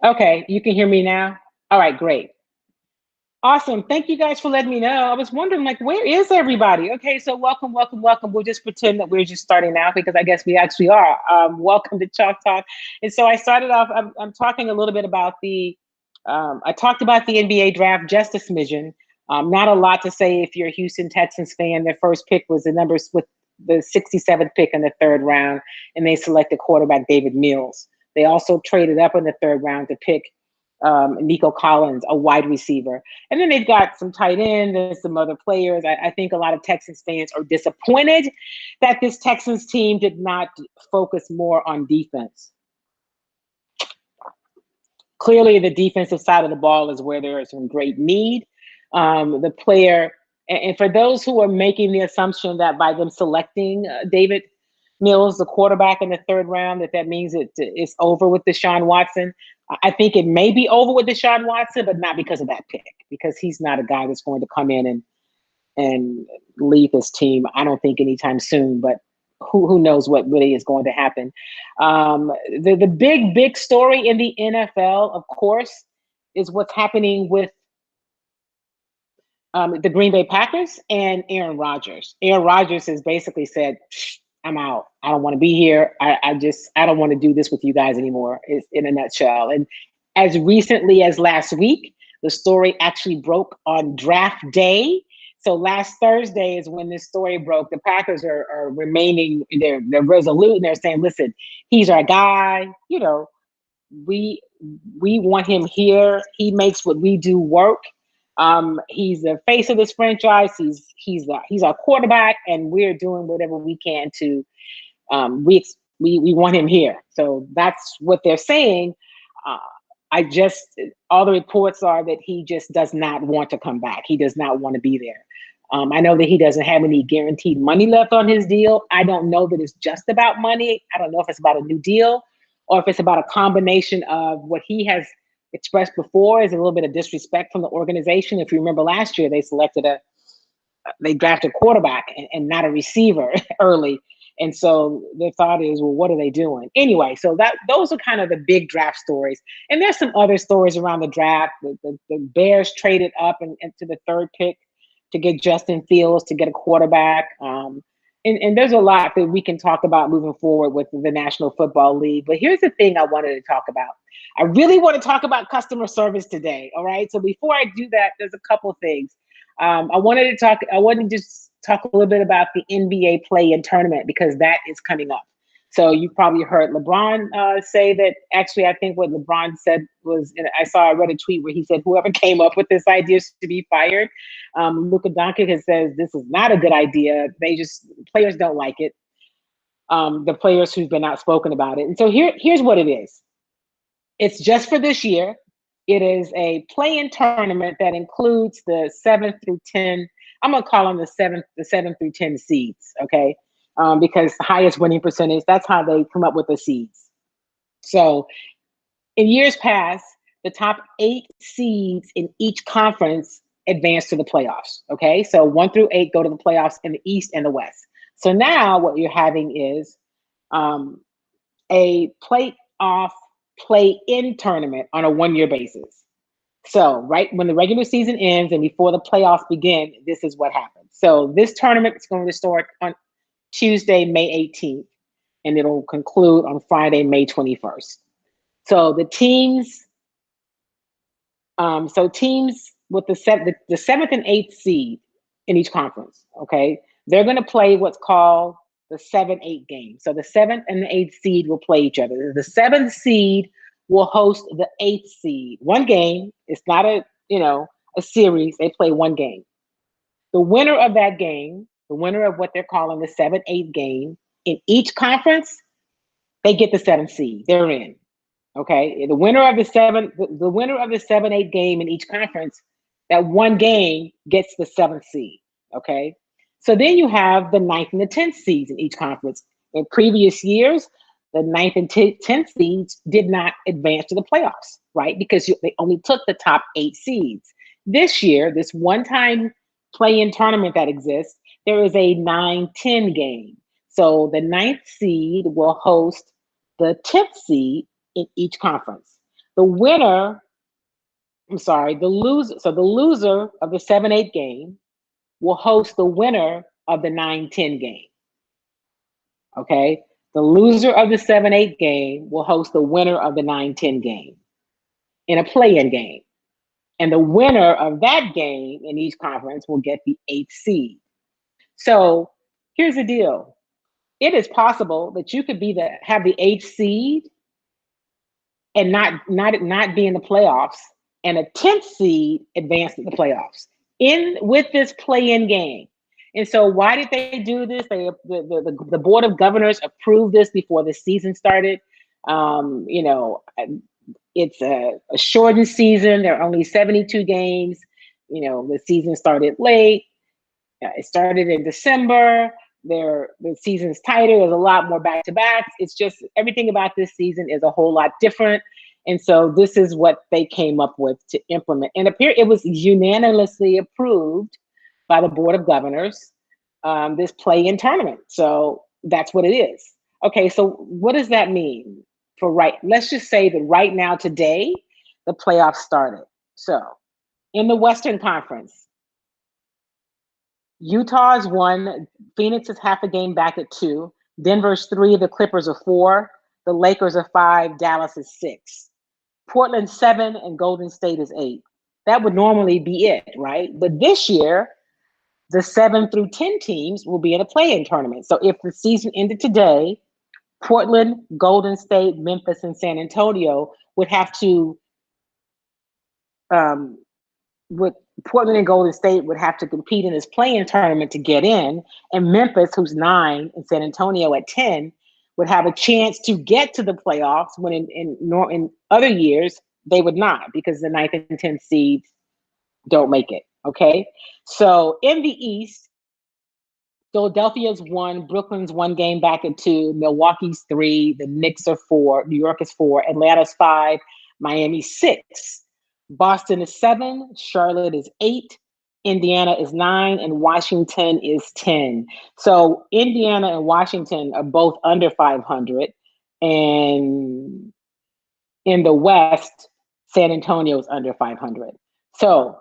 Okay, you can hear me now? All right, great. Awesome. Thank you guys for letting me know. I was wondering, like, where is everybody? Okay, so welcome, welcome, welcome. We'll just pretend that we're just starting now because I guess we actually are. Welcome to Chalk Talk. And so I started off, I'm talking a little bit about I talked about the NBA draft just a smidgen. Not a lot to say if you're a Houston Texans fan. Their first pick was the numbers with the 67th pick in the third round, and they selected quarterback David Mills. They also traded up in the third round to pick Nico Collins, a wide receiver. And then they've got some tight ends and some other players. I think a lot of Texans fans are disappointed that this Texans team did not focus more on defense. Clearly, the defensive side of the ball is where there is some great need. The player, and for those who are making the assumption that by them selecting David Mills, the quarterback in the third round, that means it's over with Deshaun Watson. I think it may be over with Deshaun Watson, but not because of that pick, because he's not a guy that's going to come in and lead this team. I don't think anytime soon, but who knows what really is going to happen. The big story in the NFL, of course, is what's happening with the Green Bay Packers and Aaron Rodgers. Aaron Rodgers has basically said, I'm out. I don't want to be here. I don't want to do this with you guys anymore, is in a nutshell. And as recently as last week, the story actually broke on draft day. So last Thursday is when this story broke. The Packers are remaining, they're resolute, and they're saying, listen, he's our guy. You know, we want him here. He makes what we do work. He's the face of this franchise. He's our quarterback, and we're doing whatever we can to we want him here. So that's what they're saying. All the reports are that he just does not want to come back. He does not want to be there. I know that he doesn't have any guaranteed money left on his deal. I don't know that it's just about money. I don't know if it's about a new deal or if it's about a combination of what he has expressed before is a little bit of disrespect from the organization. If you remember last year, they drafted a quarterback and not a receiver early. And so the thought is, well, what are they doing? Anyway, so those are kind of the big draft stories. And there's some other stories around the draft. The Bears traded up into the third pick to get Justin Fields, to get a quarterback. And there's a lot that we can talk about moving forward with the National Football League. But here's the thing I wanted to talk about. I really want to talk about customer service today. All right. So before I do that, there's a couple of things. I wanted to just talk a little bit about the NBA play-in tournament because that is coming up. So you probably heard LeBron say that. Actually, I think what LeBron said was, I read a tweet where he said, whoever came up with this idea should be fired. Luka Doncic has said this is not a good idea. Players don't like it. The players who've been outspoken about it. And so here's what it is. It's just for this year. It is a play-in tournament that includes the 7 through 10. I'm gonna call them the 7 through 10 seeds, okay? Because the highest winning percentage, that's how they come up with the seeds. So in years past, the top 8 seeds in each conference advance to the playoffs, okay? So 1 through 8 go to the playoffs in the East and the West. So now what you're having is a playoff play-in tournament on a 1-year basis. So right when the regular season ends and before the playoffs begin, this is what happens. So this tournament is going to start on Tuesday, May 18th, and it'll conclude on Friday, May 21st. So the teams with the 7th and 8th seed in each conference, okay, they're going to play what's called the 7-8 game. So the 7th and the 8th seed will play each other. The 7th seed will host the 8th seed. One game. It's not a series. They play one game. The winner of that game, the winner of what they're calling the 7-8 game in each conference, they get the 7th seed. They're in. Okay. The winner of the 7-8 game in each conference, that one game gets the 7th seed. Okay. So then you have the 9th and the 10th seeds in each conference. In previous years, the 9th and 10th seeds did not advance to the playoffs, right? Because they only took the top 8 seeds. This year, this one-time play-in tournament that exists, there is a 9-10 game. So the 9th seed will host the 10th seed in each conference. The winner, I'm sorry, the loser. So the loser of the 7-8 game will host the winner of the 9-10 game. Okay. The loser of the 7-8 game will host the winner of the 9-10 game in a play-in game. And the winner of that game in each conference will get the 8th seed. So here's the deal. It is possible that you could have the 8th seed and not be in the playoffs, and a 10th seed advance to the playoffs with this play-in game. And so why did they do this? The Board of Governors approved this before the season started. It's a shortened season. There are only 72 games. The season started late. It started in December. The season's tighter. There's a lot more back-to-backs. It's just everything about this season is a whole lot different. And so this is what they came up with to implement. And it was unanimously approved by the Board of Governors, this play-in tournament. So that's what it is. Okay, so what does that mean? Let's just say that right now, today, the playoffs started. So in the Western Conference, Utah's 1, Phoenix is half a game back at 2, Denver's 3, the Clippers are 4, the Lakers are 5, Dallas is 6, Portland 7, and Golden State is 8. That would normally be it, right? But this year, the 7 through 10 teams will be in a play-in tournament. So if the season ended today, Portland, Golden State, Memphis, and San Antonio would have to Portland and Golden State would have to compete in this play-in tournament to get in, and Memphis, who's 9, and San Antonio at 10, would have a chance to get to the playoffs. When in other years they would not, because the 9th and 10th seeds don't make it. Okay, so in the East, Philadelphia's 1, Brooklyn's 1 game back at 2, Milwaukee's 3, the Knicks are 4, New York is 4, Atlanta's 5, Miami's 6. Boston is 7, Charlotte is 8, Indiana is 9, and Washington is 10. So Indiana and Washington are both under 500. And in the West, San Antonio is under 500. So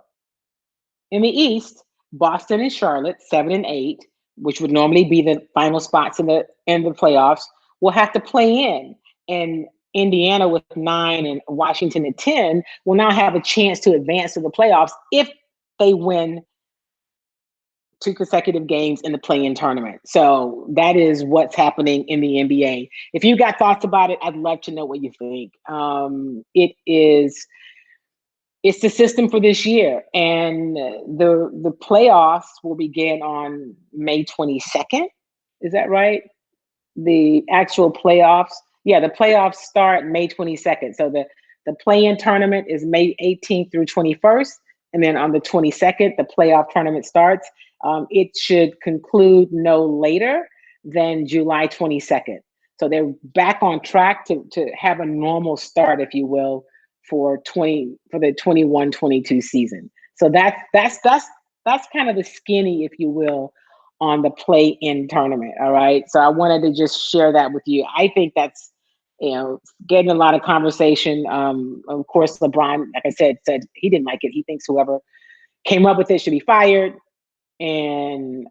in the East, Boston and Charlotte, 7 and 8, which would normally be the final spots in the playoffs, will have to play in. And Indiana with 9 and Washington at 10 will now have a chance to advance to the playoffs if they win 2 consecutive games in the play-in tournament. So that is what's happening in the NBA. If you got thoughts about it, I'd love to know what you think. It's the system for this year, and the playoffs will begin on May 22nd. Is that right? The actual playoffs. Yeah, the playoffs start May 22nd. So the play-in tournament is May 18th through 21st. And then on the 22nd, the playoff tournament starts. It should conclude no later than July 22nd. So they're back on track to have a normal start, if you will, for the 21-22 season. So that's kind of the skinny, if you will, on the play-in tournament. All right. So I wanted to just share that with you. I think that's, getting a lot of conversation. Of course, LeBron, like I said he didn't like it. He thinks whoever came up with it should be fired. And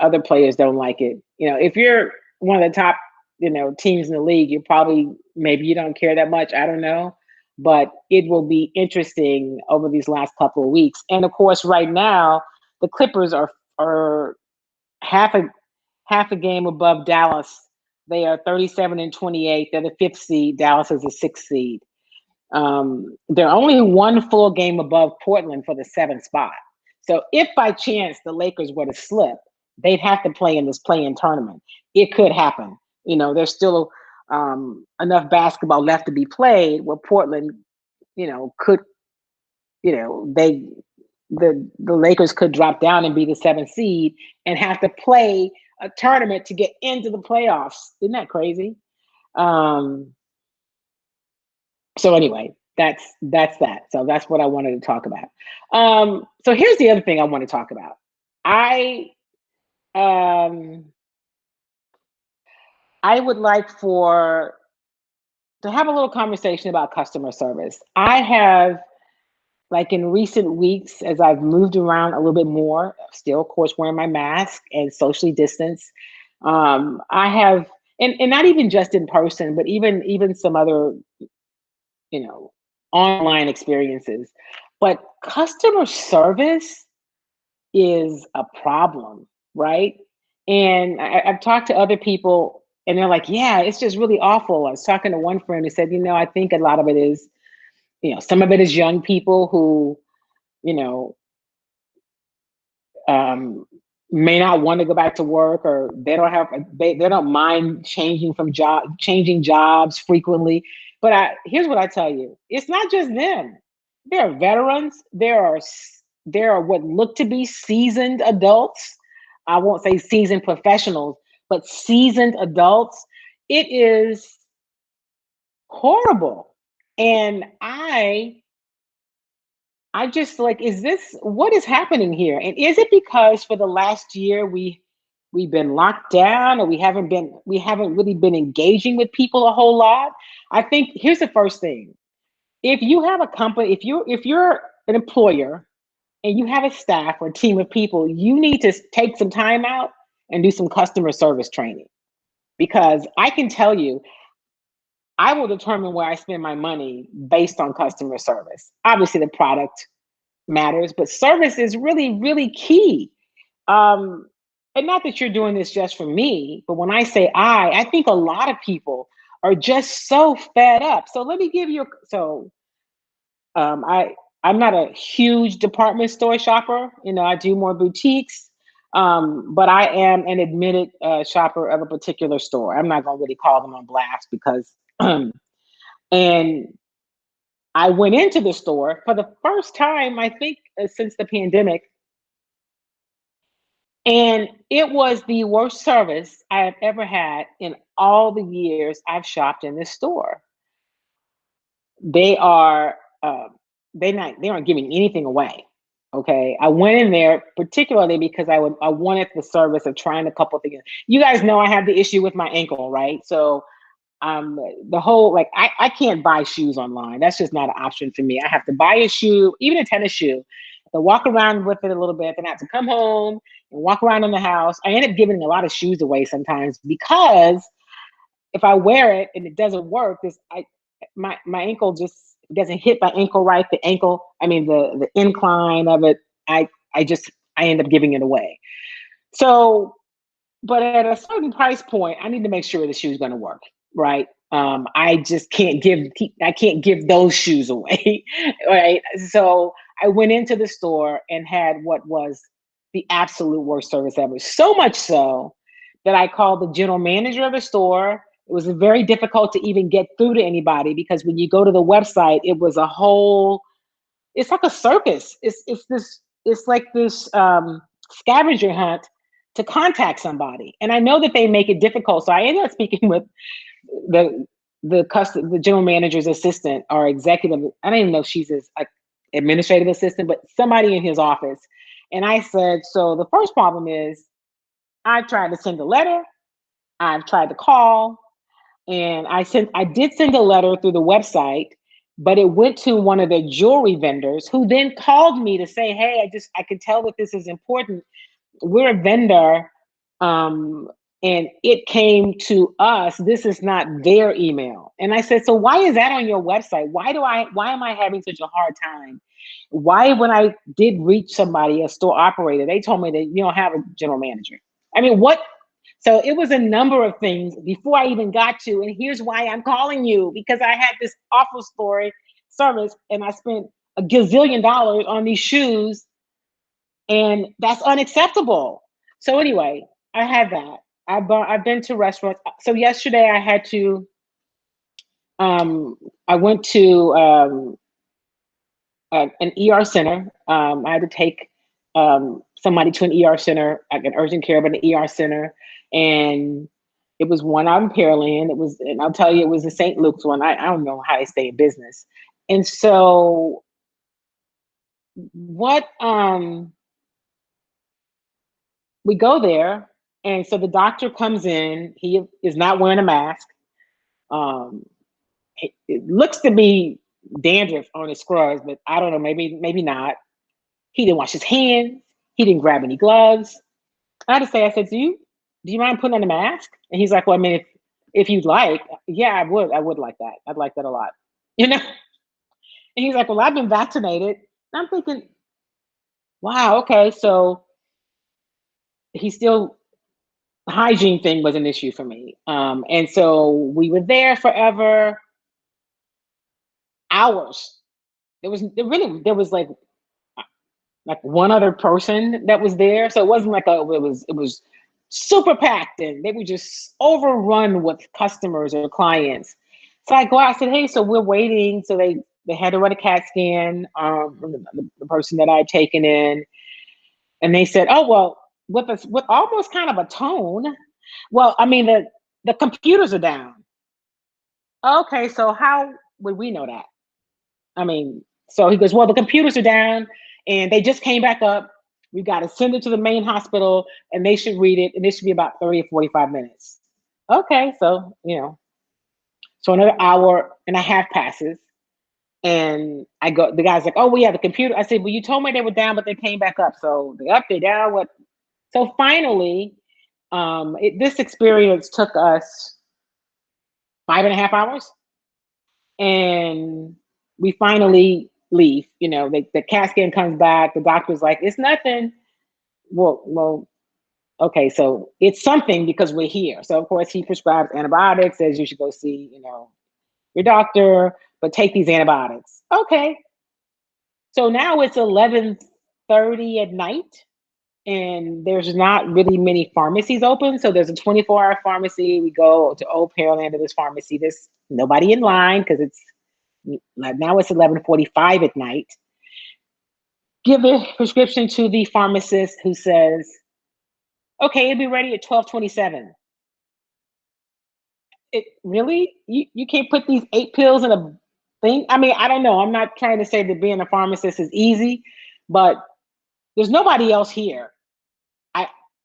other players don't like it. If you're one of the top, teams in the league, maybe you don't care that much. I don't know. But it will be interesting over these last couple of weeks. And of course, right now, the Clippers are half a game above Dallas. They are 37 and 28. They're the 5th seed. Dallas is the 6th seed. They're only 1 full game above Portland for the 7th spot. So if by chance the Lakers were to slip, they'd have to play in this play-in tournament. It could happen. There's still enough basketball left to be played where Portland, could, the Lakers could drop down and be the 7th seed and have to play a tournament to get into the playoffs. Isn't that crazy? So anyway, that's that. So that's what I wanted to talk about. So here's the other thing I want to talk about. I would like for to have a little conversation about customer service. I have, like in recent weeks, as I've moved around a little bit more, still, of course, wearing my mask and socially distance, I have, and not even just in person, but even some other, you know, online experiences. But customer service is a problem, right? And I've talked to other people and they're like, yeah, it's just really awful. I was talking to one friend who said, I think a lot of it is, some of it is young people who, you know, um, may not want to go back to work, or they don't mind changing jobs frequently. But here's what I tell you: it's not just them. There are veterans. There are what look to be seasoned adults. I won't say seasoned professionals, but seasoned adults. It is horrible, and I just like, what is happening here? And is it because for the last year we've been locked down, or we haven't really been engaging with people a whole lot? I think here's the first thing. If you have a company, if you're an employer and you have a staff or a team of people, you need to take some time out and do some customer service training. Because I can tell you, I will determine where I spend my money based on customer service. Obviously, the product matters, but service is really, really key. Um, and not that you're doing this just for me, but when I say I think a lot of people are just so fed up. So let me give you I'm not a huge department store shopper. I do more boutiques. But I am an admitted shopper of a particular store. I'm not gonna really call them on blast because and I went into the store for the first time, I think, since the pandemic, and it was the worst service I have ever had in all the years I've shopped in this store. They are they aren't giving anything away. Okay, I went in there particularly because I wanted the service of trying a couple things. You guys know I have the issue with my ankle, right? So the whole, like, I can't buy shoes online. That's just not an option for me. I have to buy a shoe, even a tennis shoe, I have to walk around with it a little bit, then I have to come home and walk around in the house. I end up giving a lot of shoes away sometimes because if I wear it and it doesn't work, my ankle just doesn't hit my ankle right. The ankle, I mean the incline of it, I end up giving it away. So, but at a certain price point, I need to make sure the shoe's going to work, right? I just can't give those shoes away, right? So I went into the store and had what was the absolute worst service ever. So much so that I called the general manager of the store. It was very difficult to even get through to anybody because when you go to the website, it's like a circus. It's like this scavenger hunt to contact somebody. And I know that they make it difficult. So I ended up speaking with the the general manager's assistant or executive. I don't even know if she's his administrative assistant, but somebody in his office. And I said, so the first problem is I tried to send a letter, I've tried to call, and I did send a letter through the website, but it went to one of the jewelry vendors who then called me to say, hey, I can tell that this is important. We're a vendor, um, and it came to us. This is not their email. And I said, so why is that on your website? Why am I having such a hard time? Why, when I did reach somebody, a store operator, they told me that you don't have a general manager. I mean, what? So it was a number of things before I even got to, and here's why I'm calling you, because I had this awful service and I spent a gazillion dollars on these shoes, and that's unacceptable. So anyway, I had that. I've been to restaurants. So yesterday um I went to an ER center. I had to take somebody to an ER center, like an urgent care, but an ER center, and it was one out in Pearland. And I'll tell you, it was the St. Luke's one. I don't know how they stay in business. And so what we go there, and so the doctor comes in. He is not wearing a mask. Um, it looks to be dandruff on his scrubs, but I don't know, maybe not. He didn't wash his hands. He didn't grab any gloves. I had to say, I said, do you mind putting on a mask? And he's like, well, I mean, if you'd like, yeah, I would like that. I'd like that a lot, you know? And he's like, well, I've been vaccinated. And I'm thinking, wow, okay. So he still, hygiene thing was an issue for me. And so we were there forever, hours. There was like one other person that was there. So it wasn't like it was super packed and they were just overrun with customers or clients. So I go out, I said, hey, so we're waiting. So they had to run a CAT scan, the person that I had taken in. And they said, oh, well, with almost kind of a tone. Well, I mean, the computers are down. Okay, so how would we know that? I mean, so he goes, well, the computers are down and they just came back up. We got to send it to the main hospital and they should read it. And it should be about 30 or 45 minutes. Okay, so, so another hour and a half passes. And the guy's like, oh, well, yeah, the computer. I said, well, you told me they were down, but they came back up. So they're up, they're down. What? So finally, this experience took us 5.5 hours. And we finally leave. The CAT scan comes back. The doctor's like, it's nothing. Well, okay, so it's something because we're here. So of course he prescribes antibiotics, says you should go see, your doctor, but take these antibiotics. Okay. So now it's 11:30 at night and there's not really many pharmacies open. So there's a 24-hour pharmacy. We go to Old Pearland to this pharmacy. There's nobody in line because now it's 11:45 at night. Give the prescription to the pharmacist who says, okay, it'll be ready at 12:27. Really? You can't put these 8 pills in a thing? I mean, I don't know. I'm not trying to say that being a pharmacist is easy, but there's nobody else here.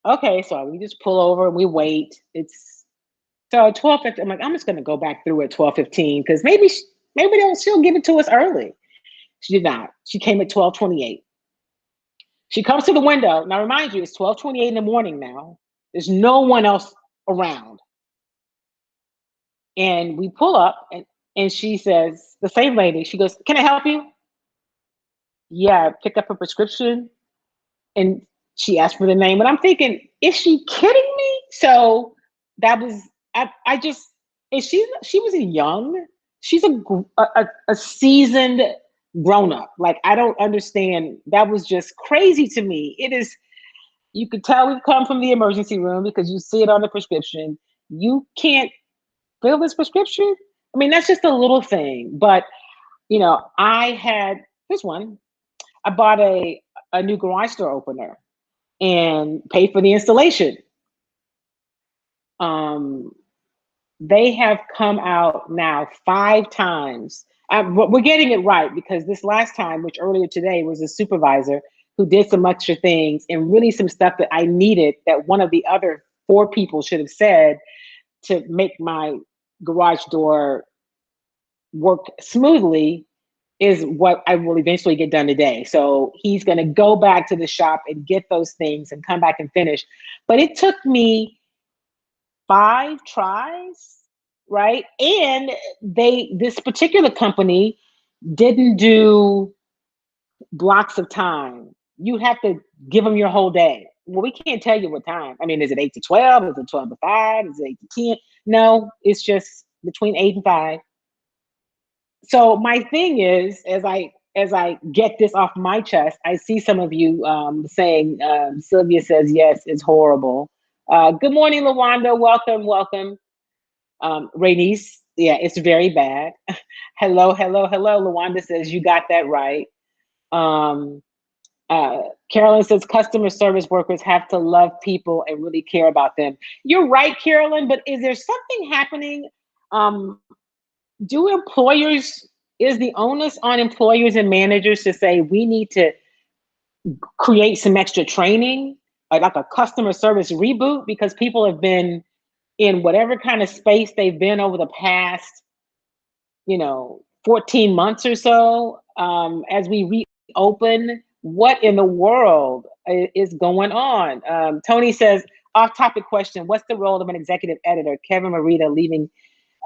Okay, so we just pull over and we wait. So at 12:15, I'm like, I'm just gonna go back through at 12:15 because maybe she'll give it to us early. She did not. She came at 12:28. She comes to the window. Now, remind you, it's 12:28 in the morning now. There's no one else around. And we pull up and she says, the same lady, she goes, can I help you? Yeah, pick up a prescription. And she asked for the name. And I'm thinking, is she kidding me? So that was, I just, and she wasn't young. She's a seasoned grown up. Like, I don't understand. That was just crazy to me. You could tell we've come from the emergency room because you see it on the prescription. You can't fill this prescription. I mean, that's just a little thing. But, here's one. I bought a new garage door opener and paid for the installation. They have come out now 5 times. We're getting it right because this last time, which earlier today was a supervisor who did some extra things and really some stuff that I needed that one of the other 4 people should have said to make my garage door work smoothly is what I will eventually get done today. So he's going to go back to the shop and get those things and come back and finish. But it took me 5 tries, right? And this particular company didn't do blocks of time. You have to give them your whole day. Well, we can't tell you what time. I mean, is it 8 to 12? Is it 12 to 5? Is it 8 to 10? No, it's just between 8 and 5. So my thing is, as I get this off my chest, I see some of you saying, Sylvia says, yes, it's horrible. Good morning, Lawanda. Welcome. Raynice, yeah, it's very bad. Hello. Lawanda says, you got that right. Carolyn says, customer service workers have to love people and really care about them. You're right, Carolyn, but is there something happening? Is the onus on employers and managers to say we need to create some extra training, like a customer service reboot, because people have been in whatever kind of space they've been over the past 14 months or so, as we reopen. What in the world is going on? Tony says, off topic question, what's the role of an executive editor? Kevin Morita leaving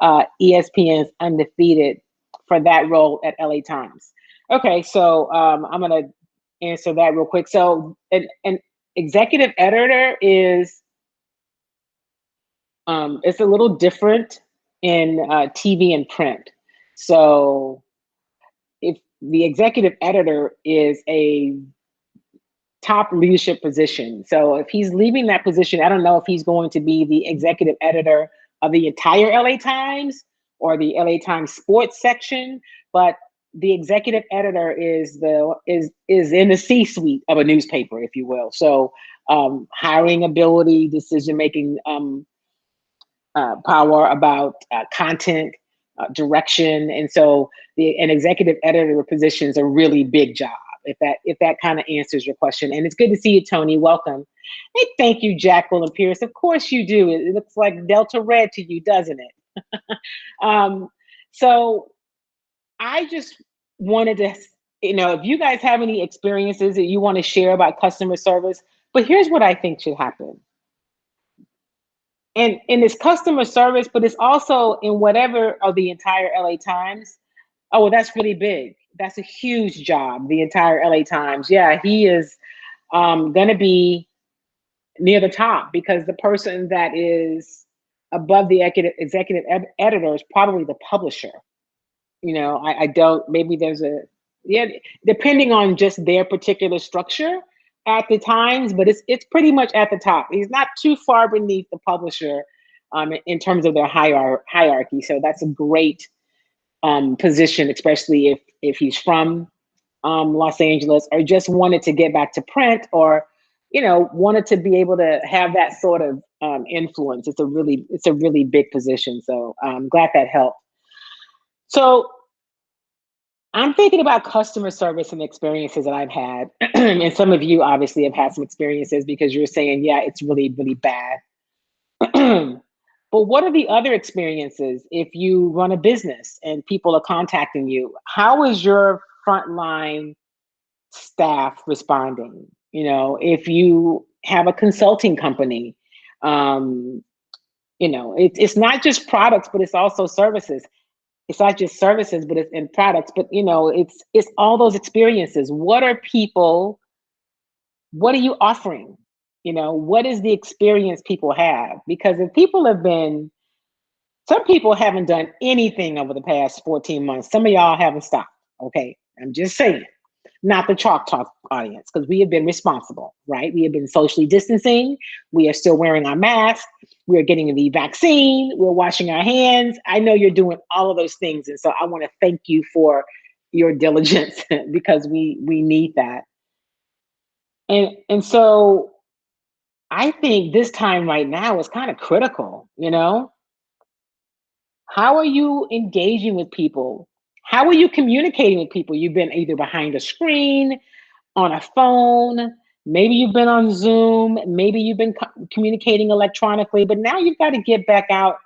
ESPN's undefeated for that role at LA Times. Okay, so I'm going to answer that real quick. So an executive editor is, it's a little different in TV and print. So if the executive editor is a top leadership position. So if he's leaving that position, I don't know if he's going to be the executive editor of the entire LA Times or the LA Times sports section, but the executive editor is in the C-suite of a newspaper, if you will. So hiring ability, decision making power about content, direction, and so an executive editor position is a really big job. If that kind of answers your question. And it's good to see you, Tony. Welcome. Hey, thank you, Jacqueline Pierce. Of course you do. It looks like Delta Red to you, doesn't it? So I just wanted to, if you guys have any experiences that you want to share about customer service, but here's what I think should happen. And it's customer service, but it's also in whatever of the entire LA Times. Oh, well, that's really big. That's a huge job, the entire LA Times. Yeah, he is going to be near the top because the person that is above the executive editor is probably the publisher. I don't, maybe there's depending on just their particular structure at the Times, but it's pretty much at the top. He's not too far beneath the publisher in terms of their hierarchy. So that's a great position, especially if he's from Los Angeles or just wanted to get back to print or, wanted to be able to have that sort of influence. It's a really big position. So I'm glad that helped. So I'm thinking about customer service and experiences that I've had. And some of you obviously have had some experiences because you're saying, yeah, it's really, really bad. But what are the other experiences if you run a business and people are contacting you? How is your frontline staff responding? If you have a consulting company, it's not just products, but it's also services. It's not just services, but it's in products, but it's all those experiences. What are you offering? What is the experience people have? Because some people haven't done anything over the past 14 months. Some of y'all haven't stopped. Okay. I'm just saying, not the Chalk Talk audience, because we have been responsible, right? We have been socially distancing. We are still wearing our masks. We're getting the vaccine. We're washing our hands. I know you're doing all of those things. And so I want to thank you for your diligence because we need that. And so I think this time right now is kind of critical, How are you engaging with people? How are you communicating with people? You've been either behind a screen, on a phone, maybe you've been on Zoom, maybe you've been communicating electronically, but now you've got to get back out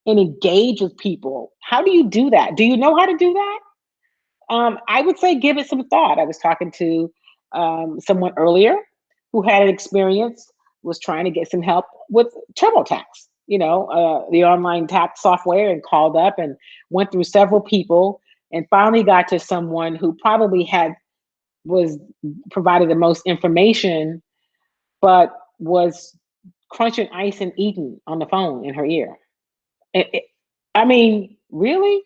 and engage with people. How do you do that? Do you know how to do that? I would say give it some thought. I was talking to someone earlier who had an experience, was trying to get some help with TurboTax, the online tax software, and called up and went through several people and finally got to someone who probably was provided the most information, but was crunching ice and eating on the phone in her ear. I mean, really?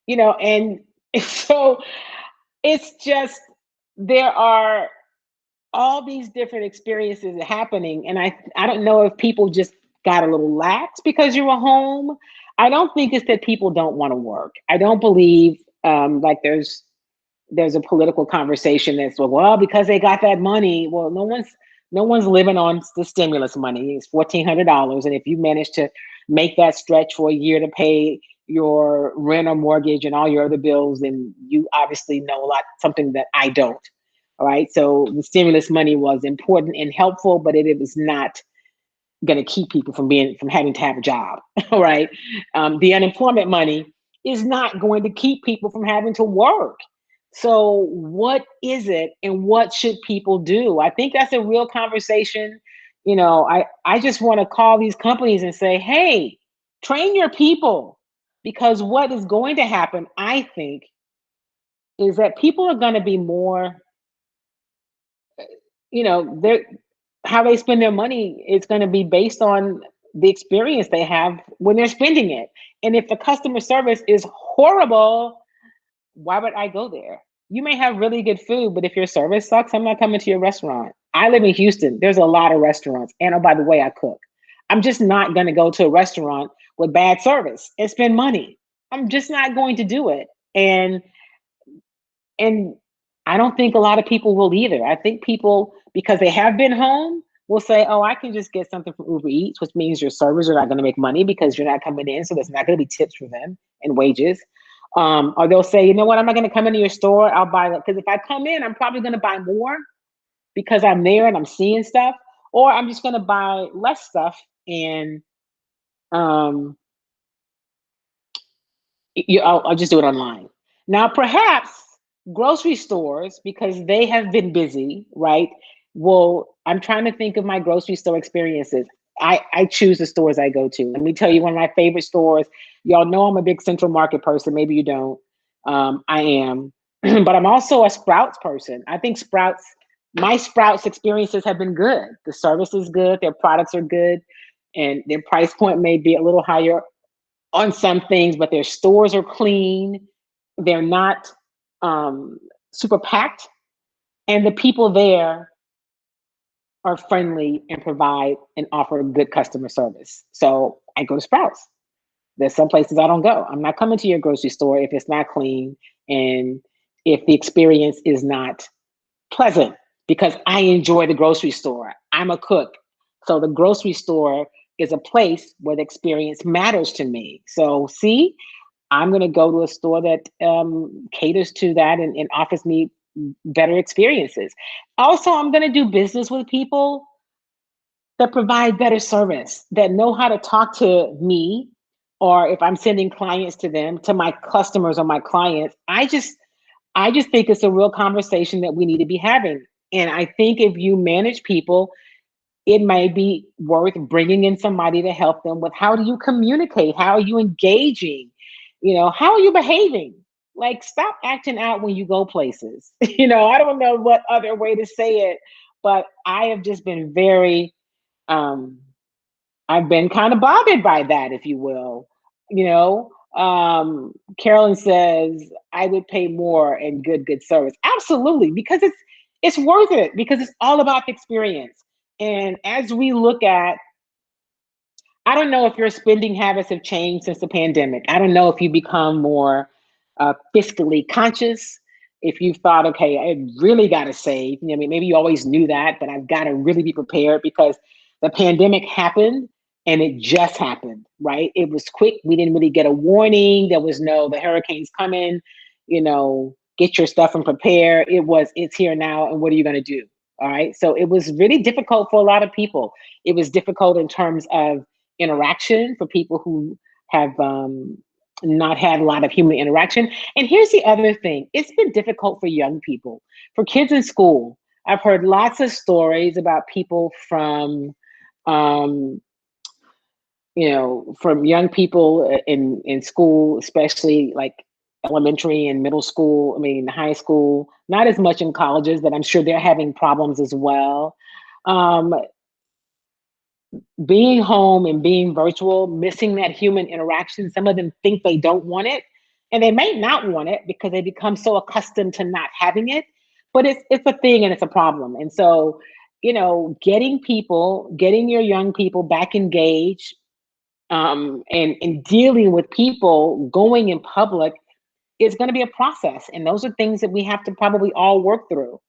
And so it's just, there are all these different experiences happening. And I don't know if people just got a little lax because you were home. I don't think it's that people don't want to work. I don't believe like there's a political conversation that's, well, because they got that money. Well, no one's living on the stimulus money. It's $1,400. And if you manage to make that stretch for a year to pay your rent or mortgage and all your other bills, then you obviously know something that I don't. All right. So the stimulus money was important and helpful, but it was not going to keep people from having to have a job. All right. The unemployment money is not going to keep people from having to work. So what is it and what should people do? I think that's a real conversation. I just want to call these companies and say, hey, train your people, because what is going to happen, I think, is that people are going to be more, they're how they spend their money is going to be based on the experience they have when they're spending it. And if the customer service is horrible, why would I go there? You may have really good food, but if your service sucks, I'm not coming to your restaurant. I live in Houston. There's a lot of restaurants. And oh, by the way, I cook. I'm just not going to go to a restaurant with bad service and spend money. I'm just not going to do it. And I don't think a lot of people will either. I think people, because they have been home, will say, oh, I can just get something from Uber Eats, which means your servers are not going to make money because you're not coming in. So there's not going to be tips for them and wages. Or they'll say, you know what, I'm not going to come into your store. I'll buy it. Because if I come in, I'm probably going to buy more because I'm there and I'm seeing stuff. Or I'm just going to buy less stuff and I'll just do it online. Now, perhaps grocery stores, because they have been busy, right? Well, I'm trying to think of my grocery store experiences. I choose the stores I go to. Let me tell you one of my favorite stores. Y'all know I'm a big Central Market person. Maybe you don't. I am. But I'm also a Sprouts person. I think my Sprouts experiences have been good. The service is good. Their products are good. And their price point may be a little higher on some things, but their stores are clean. They're not super packed. And the people there are friendly and provide and offer good customer service. So I go to Sprouts. There's some places I don't go. I'm not coming to your grocery store if it's not clean and if the experience is not pleasant, because I enjoy the grocery store. I'm a cook. So the grocery store is a place where the experience matters to me. So see, I'm going to go to a store that caters to that and offers me better experiences. Also, I'm going to do business with people that provide better service, that know how to talk to me, or if I'm sending clients to them, to my customers or my clients. I just think it's a real conversation that we need to be having. And I think if you manage people, it may be worth bringing in somebody to help them with, how do you communicate? How are you engaging? How are you behaving? Like, stop acting out when you go places. I don't know what other way to say it, but I have just been um, I've been kind of bothered by that, if you will. Carolyn says, I would pay more and good service. Absolutely, because it's worth it, because it's all about the experience. And as we look at, I don't know if your spending habits have changed since the pandemic. I don't know if you become more fiscally conscious, if you've thought, okay, I really got to save. Maybe you always knew that, but I've got to really be prepared because the pandemic happened and it just happened, right? It was quick. We didn't really get a warning. There was the hurricane's coming, get your stuff and prepare. It's here now. And what are you going to do? All right. So it was really difficult for a lot of people. It was difficult in terms of interaction for people who have not had a lot of human interaction. And here's the other thing. It's been difficult for young people, for kids in school. I've heard lots of stories about people from from young people in school, especially like elementary and middle school, high school, not as much in colleges, but I'm sure they're having problems as well. Being home and being virtual, missing that human interaction. Some of them think they don't want it, and they may not want it because they become so accustomed to not having it, but it's a thing and it's a problem. And so, getting your young people back engaged, and dealing with people going in public is going to be a process. And those are things that we have to probably all work through,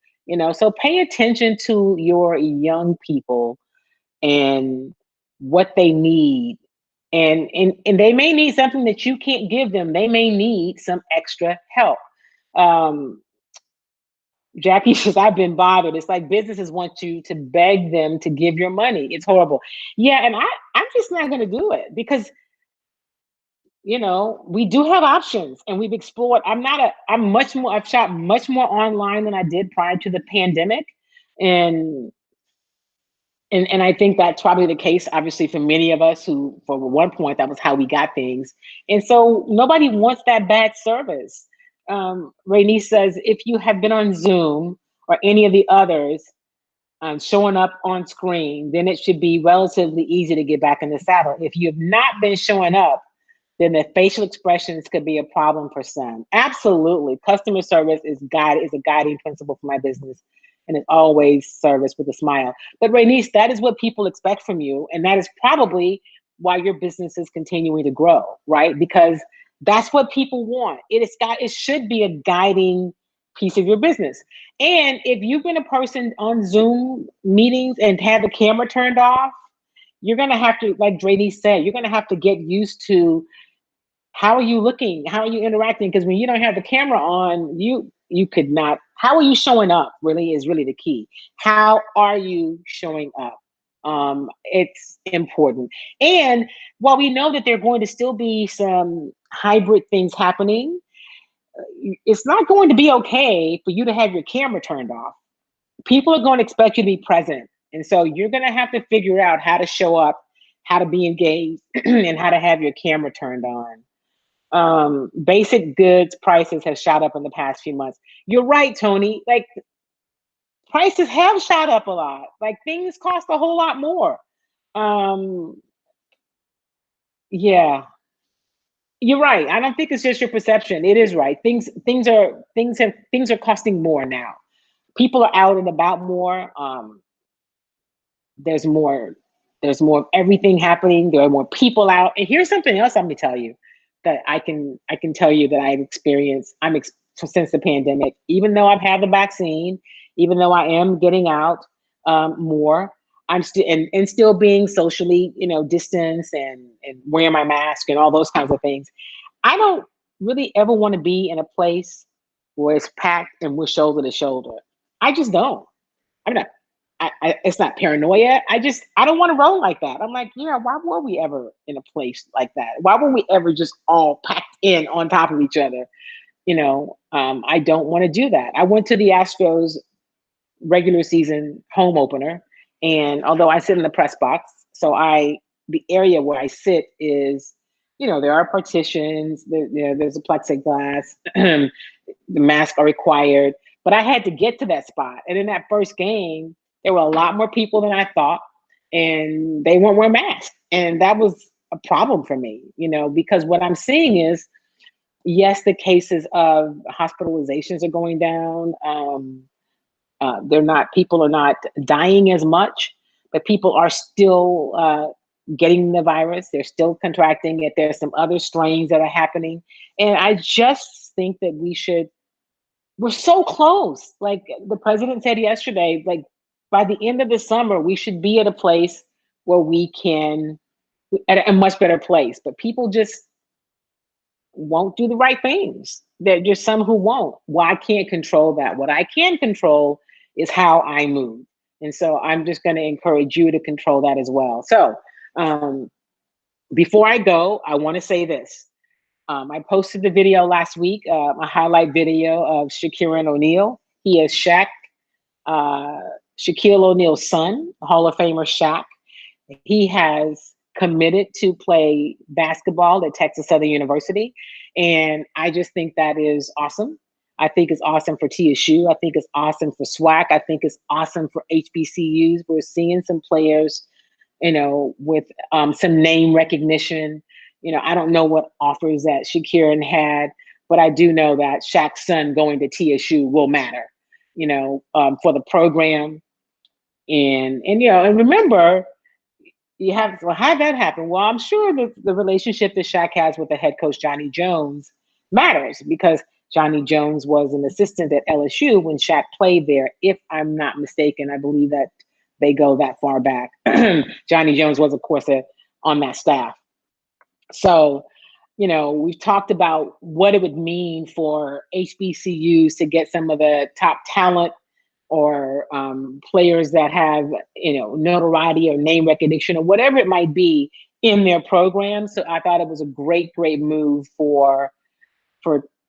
so pay attention to your young people and what they need. And they may need something that you can't give them. They may need some extra help. Um, Jackie says, I've been bothered. It's like businesses want you to beg them to give your money. It's horrible. Yeah, and I'm just not going to do it because we do have options, and we've explored. I've shopped much more online than I did prior to the pandemic. And and I think that's probably the case, obviously, for many of us who, for one point, that was how we got things. And so nobody wants that bad service. Rainice says, if you have been on Zoom or any of the others showing up on screen, then it should be relatively easy to get back in the saddle. If you have not been showing up, then the facial expressions could be a problem for some. Absolutely. Customer service is a guiding principle for my business. And it's always service with a smile. But Rainice, that is what people expect from you. And that is probably why your business is continuing to grow, right? Because that's what people want. It should be a guiding piece of your business. And if you've been a person on Zoom meetings and have the camera turned off, you're going to have to, like Rainice said, you're going to have to get used to how are you looking? How are you interacting? Because when you don't have the camera on, you could not. How are you showing up? Really is really the key. How are you showing up? It's important. And while we know that there are going to still be some hybrid things happening, it's not going to be okay for you to have your camera turned off. People are going to expect you to be present, and so you're going to have to figure out how to show up, how to be engaged, and how to have your camera turned on. Basic goods prices have shot up in the past few months. You're right, Tony. Like, prices have shot up a lot. Like, things cost a whole lot more. Yeah, you're right. I don't think it's just your perception. It is right. Things are costing more now. People are out and about more. There's more there's more of everything happening. There are more people out. And here's something else I'm gonna tell you that I can tell you that I've experienced since the pandemic. Even though I've had the vaccine, even though I am getting out more, I'm still and still being socially, distance and wearing my mask and all those kinds of things. I don't really ever want to be in a place where it's packed and we're shoulder to shoulder. I just don't. I'm not. It's not paranoia. I don't want to roll like that. I'm like, yeah, why were we ever in a place like that? Why were we ever just all packed in on top of each other? I don't want to do that. I went to the Astros regular season home opener, and although I sit in the press box, the area where I sit is, there are partitions, there's a plexiglass, the masks are required, but I had to get to that spot. And in that first game, there were a lot more people than I thought, and they weren't wearing masks. And that was a problem for me, because what I'm seeing is, yes, the cases of hospitalizations are going down. People are not dying as much, but people are still getting the virus. They're still contracting it. There's some other strains that are happening. And I just think that we're so close. Like the president said yesterday, like by the end of the summer, we should be at a place where at a much better place. But people just won't do the right things. There's just some who won't. Well, I can't control that. What I can control is how I move. And so I'm just going to encourage you to control that as well. So before I go, I want to say this. I posted the video last week, a highlight video of Shaquille O'Neal. He is Shaquille O'Neal's son, Hall of Famer Shaq. He has committed to play basketball at Texas Southern University. And I just think that is awesome. I think it's awesome for TSU. I think it's awesome for SWAC. I think it's awesome for HBCUs. We're seeing some players, with some name recognition. I don't know what offers that Shaquille had, but I do know that Shaq's son going to TSU will matter, for the program. And remember, how'd that happen? Well, I'm sure the relationship that Shaq has with the head coach, Johnny Jones, matters because Johnny Jones was an assistant at LSU when Shaq played there. If I'm not mistaken, I believe that they go that far back. Johnny Jones was, of course, on that staff. So, we've talked about what it would mean for HBCUs to get some of the top talent or players that have, notoriety or name recognition or whatever it might be in their program. So I thought it was a great, great move for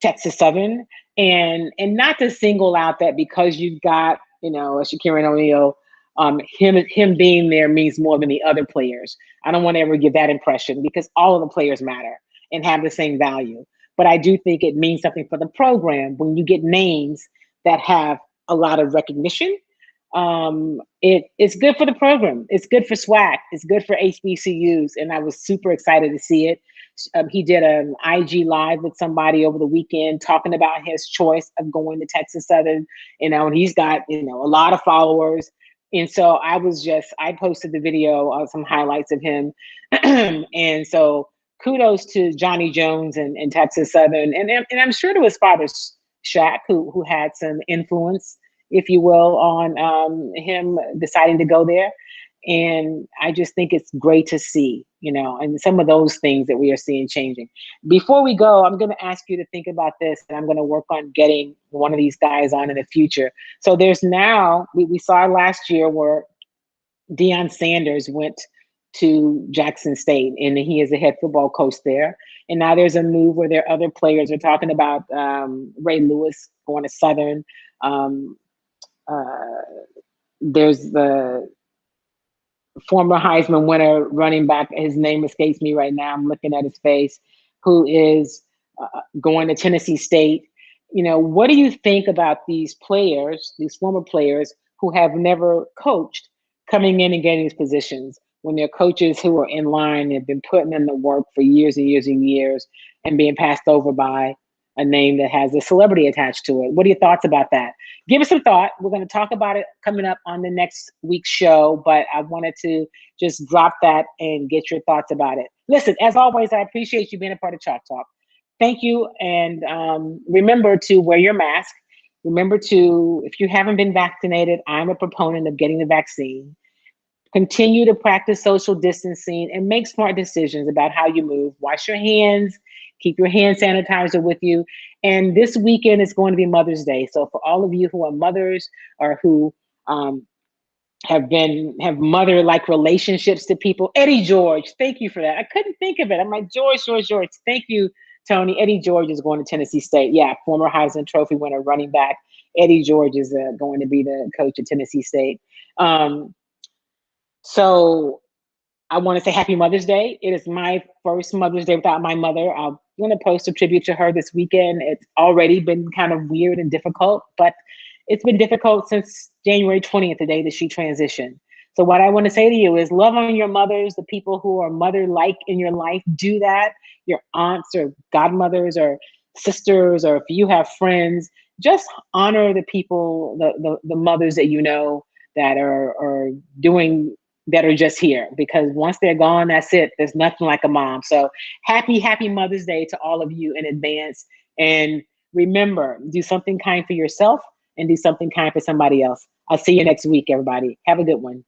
Texas Southern, and not to single out that because you've got, you know, a Shakira O'Neal, him being there means more than the other players. I don't want to ever give that impression because all of the players matter and have the same value. But I do think it means something for the program when you get names that have a lot of recognition. It's good for the program. It's good for SWAC. It's good for HBCUs, and I was super excited to see it. He did an IG live with somebody over the weekend talking about his choice of going to Texas Southern, you know, and he's got, you know, a lot of followers. And so I posted the video of some highlights of him. And so kudos to Johnny Jones and Texas Southern. And I'm sure to his father, Shaq, who had some influence, if you will, on him deciding to go there. And I just think it's great to see, you know, and some of those things that we are seeing changing. Before we go, I'm going to ask you to think about this, and I'm going to work on getting one of these guys on in the future. So there's now, we saw last year where Deion Sanders went to Jackson State, and he is a head football coach there. And now there's a move where there are other players are talking about Ray Lewis going to Southern. Uh, there's the former Heisman winner running back. His name escapes me right now. I'm looking at his face, who is going to Tennessee State. You know, what do you think about these players, these former players who have never coached, coming in and getting these positions when they're coaches who are in line, have been putting in the work for years and years and years, and being passed over by a name that has a celebrity attached to it? What are your thoughts about that? Give us some thought. We're going to talk about it coming up on the next week's show, but I wanted to just drop that and get your thoughts about it. Listen, as always, I appreciate you being a part of Chalk Talk. Thank you. And remember to wear your mask. Remember to, if you haven't been vaccinated, I'm a proponent of getting the vaccine. Continue to practice social distancing and make smart decisions about how you move. Wash your hands, keep your hand sanitizer with you. And this weekend is going to be Mother's Day. So for all of you who are mothers or who have mother-like relationships to people, Eddie George, thank you for that. I couldn't think of it. I'm like, George. Thank you, Tony. Eddie George is going to Tennessee State. Yeah, former Heisman Trophy winner, running back. Eddie George is going to be the coach at Tennessee State. So I want to say happy Mother's Day. It is my first Mother's Day without my mother. I'm going to post a tribute to her this weekend. It's already been kind of weird and difficult, but it's been difficult since January 20th, the day that she transitioned. So what I want to say to you is love on your mothers, the people who are mother-like in your life. Do that. Your aunts or godmothers or sisters, or if you have friends, just honor the people, the mothers that you know that are doing, that are just here, because once they're gone, that's it. There's nothing like a mom. So happy Mother's Day to all of you in advance. And remember, do something kind for yourself and do something kind for somebody else. I'll see you next week, everybody. Have a good one.